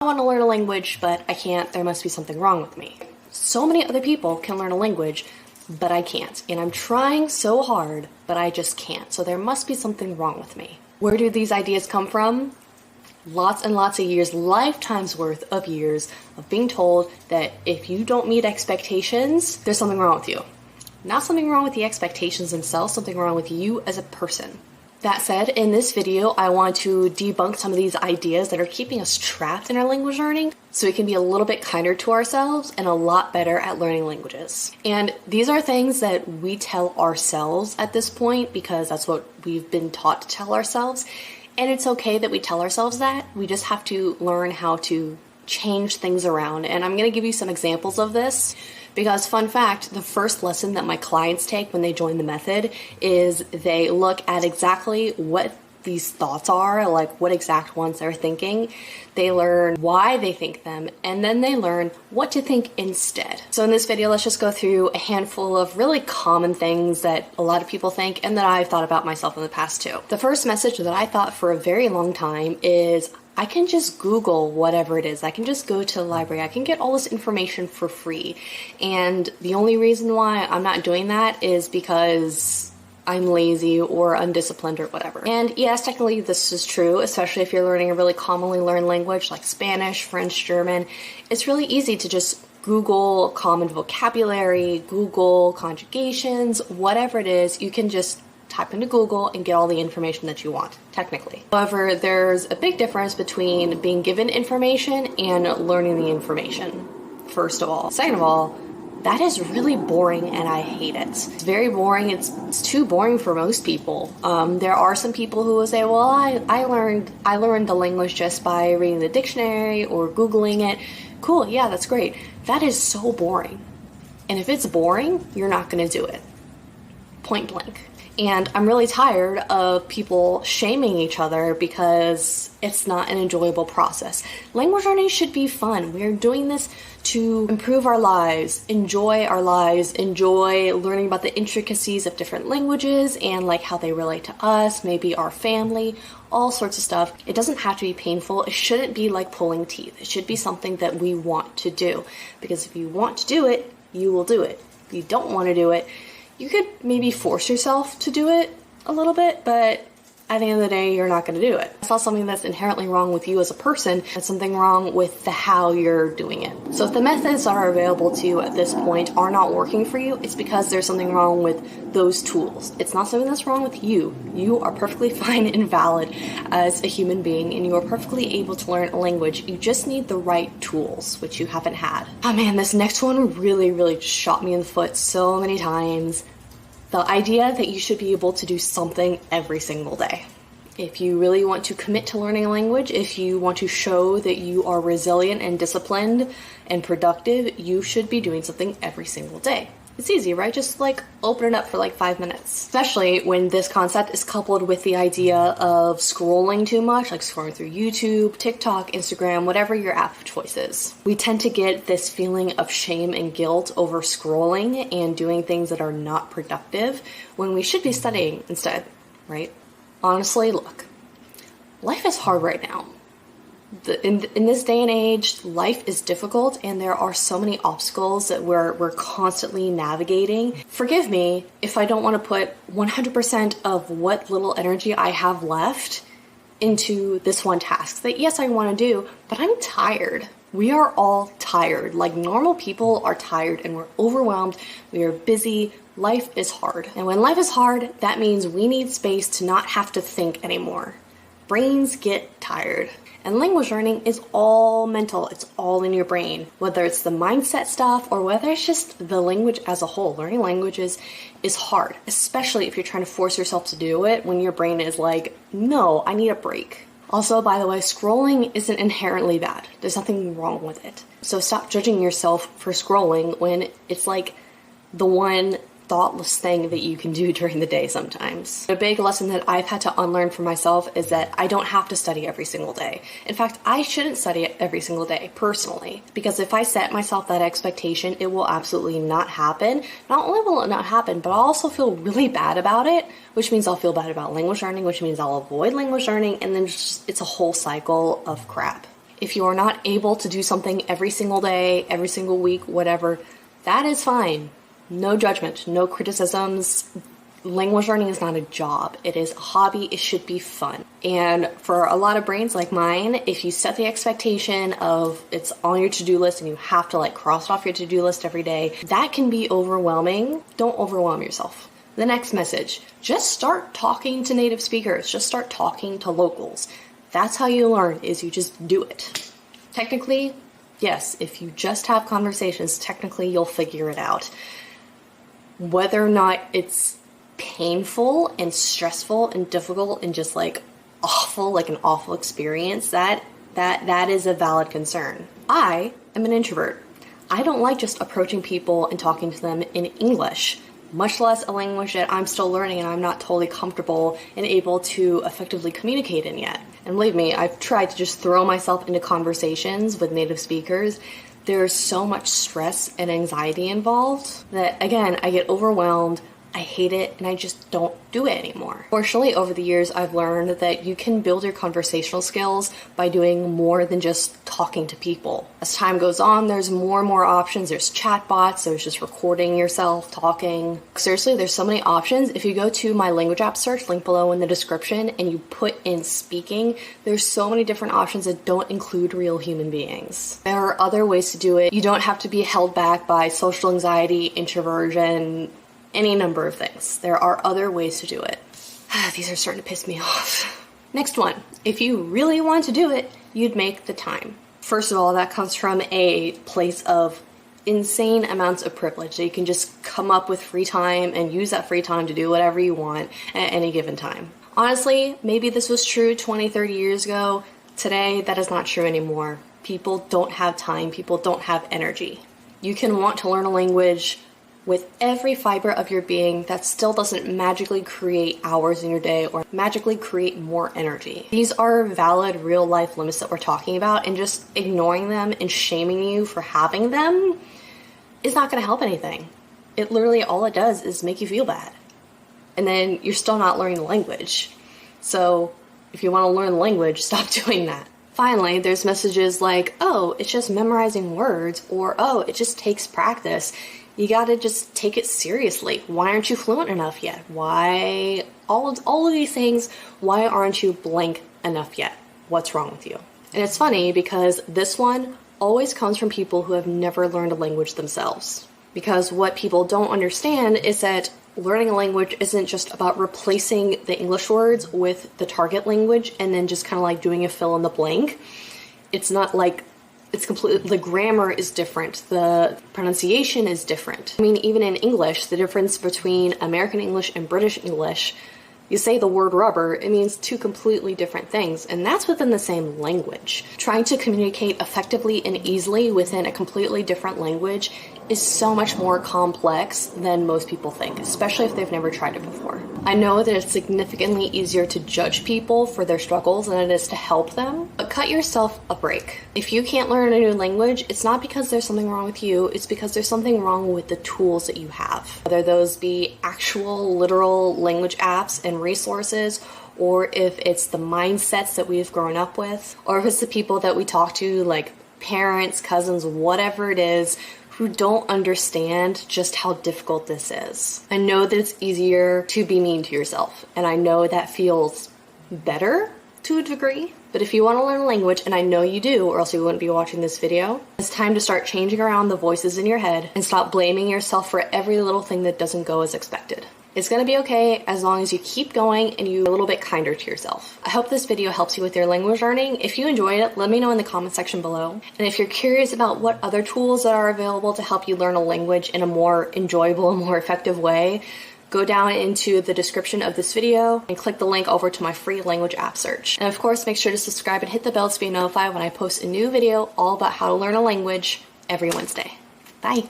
I want to learn a language, but I can't. There must be something wrong with me. So many other people can learn a language, but I can't. And I'm trying so hard, but I just can't. So there must be something wrong with me. Where do these ideas come from? Lots and lots of years, lifetimes worth of years of being told that if you don't meet expectations, there's something wrong with you. Not something wrong with the expectations themselves, something wrong with you as a person. That said, in this video, I want to debunk some of these ideas that are keeping us trapped in our language learning so we can be a little bit kinder to ourselves and a lot better at learning languages. And these are things that we tell ourselves at this point because that's what we've been taught to tell ourselves. And it's okay that we tell ourselves that. We just have to learn how to change things around. And I'm going to give you some examples of this. Because fun fact, the first lesson that my clients take when they join the method is they look at exactly what these thoughts are, like what exact ones they're thinking. They learn why they think them, and then they learn what to think instead. So in this video, let's just go through a handful of really common things that a lot of people think and that I've thought about myself in the past too. The first message that I thought for a very long time is I can just Google whatever it is. I can just go to the library. I can get all this information for free. And the only reason why I'm not doing that is because I'm lazy or undisciplined or whatever. And yes, technically this is true, especially if you're learning a really commonly learned language like Spanish, French, German. It's really easy to just Google common vocabulary, Google conjugations, whatever it is. You can just type into Google and get all the information that you want, technically. However, there's a big difference between being given information and learning the information, first of all. Second of all, that is really boring and I hate it. It's very boring. It's too boring for most people. There are some people who will say, well, I learned the language just by reading the dictionary or Googling it. Cool, yeah, that's great. That is so boring. And if it's boring, you're not gonna do it. Point blank. And I'm really tired of people shaming each other because it's not an enjoyable process. Language learning should be fun. We're doing this to improve our lives, enjoy learning about the intricacies of different languages and like how they relate to us, maybe our family, all sorts of stuff. It doesn't have to be painful. It shouldn't be like pulling teeth. It should be something that we want to do. Because if you want to do it, you will do it. If you don't want to do it, you could maybe force yourself to do it a little bit, but at the end of the day, you're not going to do it. It's not something that's inherently wrong with you as a person. It's something wrong with the how you're doing it. So if the methods that are available to you at this point are not working for you, it's because there's something wrong with those tools. It's not something that's wrong with you. You are perfectly fine and valid as a human being, and you are perfectly able to learn a language. You just need the right tools, which you haven't had. Oh man, this next one really just shot me in the foot so many times. The idea that you should be able to do something every single day. If you really want to commit to learning a language, if you want to show that you are resilient and disciplined and productive, you should be doing something every single day. It's easy, right? Just like open it up for like 5 minutes. Especially when this concept is coupled with the idea of scrolling too much, like scrolling through YouTube, TikTok, Instagram, whatever your app of choice is. We tend to get this feeling of shame and guilt over scrolling and doing things that are not productive when we should be studying instead, right? Honestly, look, life is hard right now. In this day and age, life is difficult and there are so many obstacles that we're constantly navigating. Forgive me if I don't want to put 100% of what little energy I have left into this one task that yes, I want to do, but I'm tired. We are all tired. Like normal people are tired and we're overwhelmed. We are busy. Life is hard. And when life is hard, that means we need space to not have to think anymore. Brains get tired. And language learning is all mental. It's all in your brain. Whether it's the mindset stuff or whether it's just the language as a whole. Learning languages is hard, especially if you're trying to force yourself to do it when your brain is like, no, I need a break. Also, by the way, scrolling isn't inherently bad. There's nothing wrong with it. So stop judging yourself for scrolling when it's like the one thoughtless thing that you can do during the day sometimes. A big lesson that I've had to unlearn for myself is that I don't have to study every single day. In fact, I shouldn't study every single day, personally, because if I set myself that expectation, it will absolutely not happen. Not only will it not happen, but I'll also feel really bad about it, which means I'll feel bad about language learning, which means I'll avoid language learning, and then it's a whole cycle of crap. If you are not able to do something every single day, every single week, whatever, that is fine. No judgment, no criticisms. Language learning is not a job. It is a hobby. It should be fun. And for a lot of brains like mine, if you set the expectation of it's on your to-do list and you have to like cross it off your to-do list every day, that can be overwhelming. Don't overwhelm yourself. The next message, just start talking to native speakers. Just start talking to locals. That's how you learn, is you just do it. Technically, yes, if you just have conversations, technically you'll figure it out. Whether or not it's painful and stressful and difficult and just like awful, like an awful experience, that is a valid concern. I am an introvert. I don't like just approaching people and talking to them in English, much less a language that I'm still learning and I'm not totally comfortable and able to effectively communicate in yet. And believe me, I've tried to just throw myself into conversations with native speakers. There's so much stress and anxiety involved that, again, I get overwhelmed. I hate it, and I just don't do it anymore. Fortunately, over the years, I've learned that you can build your conversational skills by doing more than just talking to people. As time goes on, there's more and more options. There's chatbots, there's just recording yourself talking. Seriously, there's so many options. If you go to my language app search, link below in the description, and you put in speaking, there's so many different options that don't include real human beings. There are other ways to do it. You don't have to be held back by social anxiety, introversion, any number of things. There are other ways to do it. These are starting to piss me off. Next one. If you really want to do it, you'd make the time. First of all, that comes from a place of insane amounts of privilege. So you can just come up with free time and use that free time to do whatever you want at any given time. Honestly, maybe this was true 20, 30 years ago. Today, that is not true anymore. People don't have time. People don't have energy. You can want to learn a language with every fiber of your being. That still doesn't magically create hours in your day or magically create more energy. These are valid real life limits that we're talking about, and just ignoring them and shaming you for having them is not going to help anything. It literally, all it does is make you feel bad. And then you're still not learning the language. So if you want to learn the language, stop doing that. Finally, there's messages like, oh, it's just memorizing words, or oh, it just takes practice. You gotta just take it seriously. Why aren't you fluent enough yet? Why, all of these things, why aren't you blank enough yet? What's wrong with you? And it's funny because this one always comes from people who have never learned a language themselves. Because what people don't understand is that learning a language isn't just about replacing the English words with the target language and then just kind of like doing a fill in the blank. It's not like it's completely, the grammar is different, the pronunciation is different. I mean, even in English, the difference between American English and British English, you say the word rubber, it means two completely different things, and that's within the same language. Trying to communicate effectively and easily within a completely different language is so much more complex than most people think, especially if they've never tried it before. I know that it's significantly easier to judge people for their struggles than it is to help them, but cut yourself a break. If you can't learn a new language, it's not because there's something wrong with you, it's because there's something wrong with the tools that you have. Whether those be actual literal language apps and resources, or if it's the mindsets that we've grown up with, or if it's the people that we talk to, like parents, cousins, whatever it is, who don't understand just how difficult this is. I know that it's easier to be mean to yourself, and I know that feels better to a degree, but if you want to learn a language, and I know you do, or else you wouldn't be watching this video, it's time to start changing around the voices in your head and stop blaming yourself for every little thing that doesn't go as expected. It's gonna be okay as long as you keep going and you're a little bit kinder to yourself. I hope this video helps you with your language learning. If you enjoyed it, let me know in the comment section below. And if you're curious about what other tools that are available to help you learn a language in a more enjoyable and more effective way, go down into the description of this video and click the link over to my free language app search. And of course, make sure to subscribe and hit the bell to be notified when I post a new video all about how to learn a language every Wednesday. Bye.